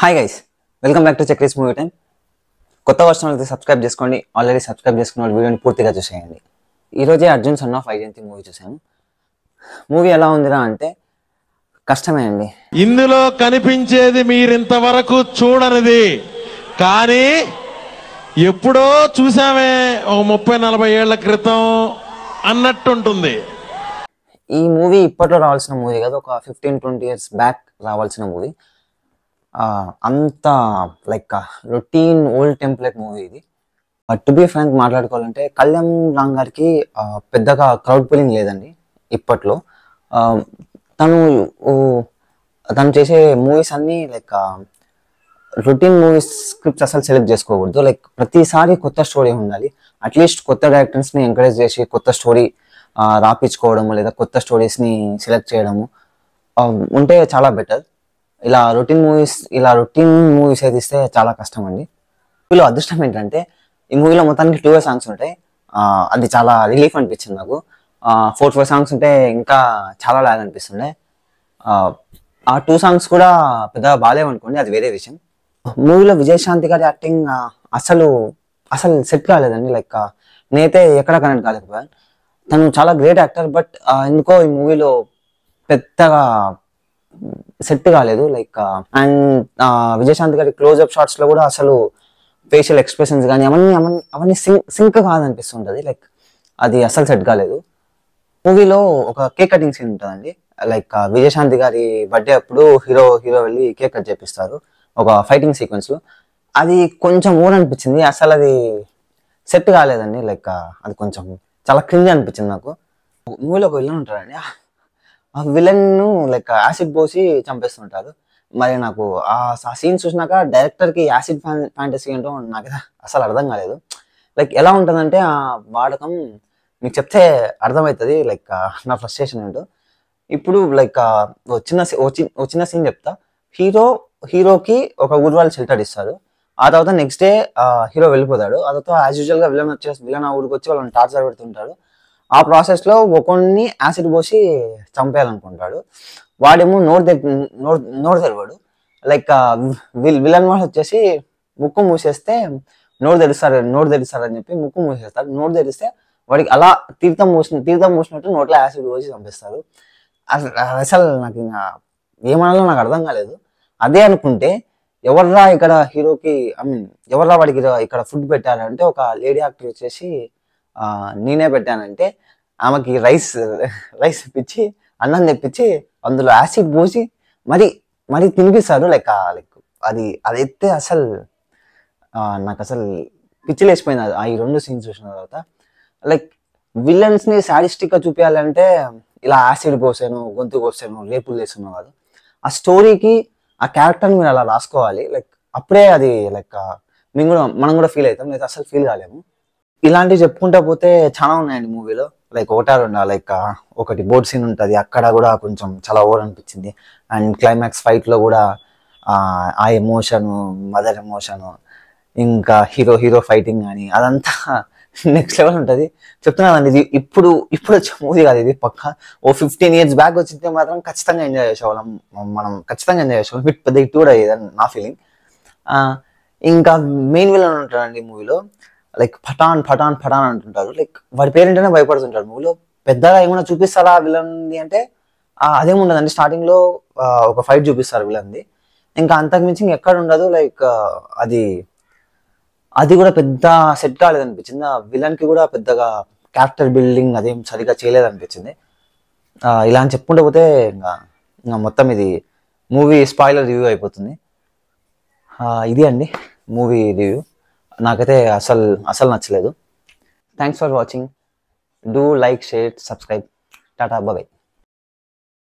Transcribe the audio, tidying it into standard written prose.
Hi guys, welcome back to చెక్రీస్ movie time. కొత్త వర్షం అయితే సబ్స్క్రైబ్ చేసుకోండి. ఆల్రెడీ సబ్స్క్రైబ్ చేసుకున్న వాళ్ళు వీడియోని పూర్తిగా చూసేయండి. ఈరోజే Arjun son of Vyjayanthi movie చూసాను. మూవీ ఎలా ఉందిరా అంటే కష్టమే అండి. ఇందులో కనిపించేది మీరింతవరకు చూడనిది, కానీ ఎప్పుడో చూసామే ఒక 30-40 ఏళ్ల క్రితం అన్నట్టుంటుంది. ఈ మూవీ ఇప్పట్లో రావాల్సిన మూవీ కాదు, ఒక 15-20 years బ్యాక్ రావాల్సిన మూవీ. అంత like routine old template movie ఇది. టు బి ఫ్రాంక్ మాట్లాడుకోవాలంటే కళ్యాణ్ రామ్ గారికి పెద్దగా క్రౌడ్ పుల్లింగ్ లేదండి ఇప్పట్లో. తను తను చేసే మూవీస్ అన్నీ లైక్ రొటీన్ మూవీస్ స్క్రిప్ట్స్ అసలు సెలెక్ట్ చేసుకోకూడదు. లైక్ ప్రతిసారి కొత్త స్టోరీ ఉండాలి. అట్లీస్ట్ కొత్త డైరెక్టర్స్ని ఎంకరేజ్ చేసి కొత్త స్టోరీ రాపించుకోవడము లేదా కొత్త స్టోరీస్ని సెలెక్ట్ చేయడము ఉంటే చాలా బెటర్. ఇలా రొటీన్ మూవీస్ అయితే ఇస్తే చాలా కష్టం అండి. మూవీలో అదృష్టం ఏంటంటే ఈ మూవీలో మొత్తానికి 2 సాంగ్స్ ఉంటాయి. అది చాలా రిలీఫ్ అనిపించింది నాకు. 4 సాంగ్స్ ఉంటే ఇంకా చాలా లాగ్ అనిపిస్తుండే. ఆ 2 సాంగ్స్ కూడా పెద్దగా బాగాలేవనుకోండి, అది వేరే విషయం. మూవీలో విజయశాంతి గారి యాక్టింగ్ అసలు సెట్ కాలేదండి. లైక్ నేనైతే ఎక్కడ కనెక్ట్ కాలేకపోయాను. తను చాలా గ్రేట్ యాక్టర్, బట్ ఎందుకో ఈ మూవీలో పెద్దగా సెట్ కాలేదు. లైక్ అండ్ విజయశాంతి గారి క్లోజ్అప్ షాట్స్ లో కూడా అసలు ఫేషియల్ ఎక్స్ప్రెషన్స్ కానీ అవన్నీ సింక్ కాదనిపిస్తుంటది. లైక్ అది అసలు సెట్ కాలేదు. మూవీలో ఒక కేక్ కటింగ్ సీన్ ఉంటుందండి. లైక్ విజయశాంతి గారి బర్త్డే అప్పుడు హీరో వెళ్ళి కేక్ కట్ చేపిస్తారు ఒక ఫైటింగ్ సీక్వెన్స్ లో. అది కొంచెం ఓవర్ అనిపించింది. అసలు అది సెట్ కాలేదండి. లైక్ అది కొంచెం చాలా క్రింజ్ అనిపించింది నాకు. మూవీలో ఒక విలన్ ఉంటాడండి. ఆ విలన్ ను లైక్ యాసిడ్ పోసి చంపేస్తుంటారు. మరి నాకు ఆ సీన్ చూసినాక డైరెక్టర్ కి యాసిడ్ ఫ్యాంటసీ ఏంటో నాకు అసలు అర్థం కాలేదు. లైక్ ఎలా ఉంటుందంటే ఆ వాడకం మీకు చెప్తే అర్థమవుతుంది. లైక్ నా ఫ్రస్ట్రేషన్ ఏంటో. ఇప్పుడు లైక్ చిన్న సీన్ చెప్తా. హీరోకి ఒక ఊరు షెల్టర్ ఇస్తారు. ఆ తర్వాత నెక్స్ట్ డే హీరో వెళ్ళిపోతాడు. ఆ తర్వాత యాజ్ యూజువల్ గా విలన్ ఆ ఊరికి వచ్చి వాళ్ళని టార్చర్ పెడుతుంటాడు. ఆ ప్రాసెస్ లో ఒకరిని యాసిడ్ పోసి చంపేయాలనుకుంటాడు. వాడేమో నోరు తెరవాడు. లైక్ విలన్ వాడు వచ్చేసి ముక్కు మూసేస్తే నోరు తెరుస్తారు అని చెప్పి ముక్కు మూసేస్తాడు. నోరు తెరిస్తే వాడికి అలా తీర్థం మూసినట్టు నోట్లో యాసిడ్ పోసి చంపేస్తారు. అసలు నాకు ఇంకా ఏమనాలో నాకు అర్థం కాలేదు. అదే అనుకుంటే ఎవర్రా ఇక్కడ హీరోకి ఎవర్రా వాడికి ఇక్కడ ఫుడ్ పెట్టారంటే ఒక లేడీ యాక్టర్ వచ్చేసి నేనే పెట్టానంటే ఆమెకి రైస్ తెప్పించి అన్నం తెప్పించి అందులో యాసిడ్ పోసి మరి తినిపిస్తారు. లైక్ అదైతే అసలు నాకు అసలు పిచ్చిలేసిపోయింది ఈ 2 సీన్స్ చూసిన తర్వాత. లైక్ విలన్స్ ని సాడిస్టిక్ గా చూపించాలంటే ఇలా యాసిడ్ పోసాను, గొంతు కోసాను, రేపులు చేస్తున్నాను కాదు. ఆ స్టోరీకి ఆ క్యారెక్టర్ని మీరు అలా రాసుకోవాలి. లైక్ అప్పుడే అది లైక్ మనం కూడా ఫీల్ అవుతాం. లేదా అసలు ఫీల్ కాలేము. ఇలాంటివి చెప్పుకుంటా పోతే చాలా ఉన్నాయండి మూవీలో. లైక్ లైక్ ఒకటి బోట్ సీన్ ఉంటుంది, అక్కడ కూడా కొంచెం చాలా ఓవర్ అనిపించింది. అండ్ క్లైమాక్స్ ఫైట్ లో కూడా ఆ ఎమోషను, మదర్ ఎమోషను, ఇంకా హీరో ఫైటింగ్ కానీ అదంతా నెక్స్ట్ లెవెల్ ఉంటుంది. చెప్తున్నానండి, ఇది ఇప్పుడు వచ్చే మూవీ కాదు. ఇది పక్క 15 years బ్యాక్ వచ్చింటే మాత్రం ఖచ్చితంగా ఎంజాయ్ చేసేవాళ్ళం. మనం ఖచ్చితంగా ఎంజాయ్ చేసేవాళ్ళం. పెద్ద హిట్ కూడా అయ్యేదని నా ఫీలింగ్. ఇంకా మెయిన్ విలన్ ఉంటాడండి మూవీలో. లైక్ పఠాన్ అంటుంటారు. లైక్ వాడి పేరేంటనే భయపడుతుంటాడు. మూవీలో పెద్దగా ఏమైనా చూపిస్తారా విలన్ది అంటే అదేముండదండి. స్టార్టింగ్ లో ఒక ఫైట్ చూపిస్తారు విలన్ది. ఇంకా అంతకుమించి ఎక్కడ ఉండదు. లైక్ అది కూడా పెద్ద సెట్ కాలేదనిపించింది. ఆ విలన్ కి కూడా పెద్దగా క్యారెక్టర్ బిల్డింగ్ అదేం సరిగా చేయలేదనిపించింది. ఇలా అని చెప్పుకుంటూ పోతే ఇంకా మొత్తం ఇది మూవీ స్పాయిలర్ రివ్యూ అయిపోతుంది. ఇది అండి మూవీ రివ్యూ. నాకైతే అసలు నచ్చలేదు. Thanks for watching. Do like, share, subscribe. Tata, bye.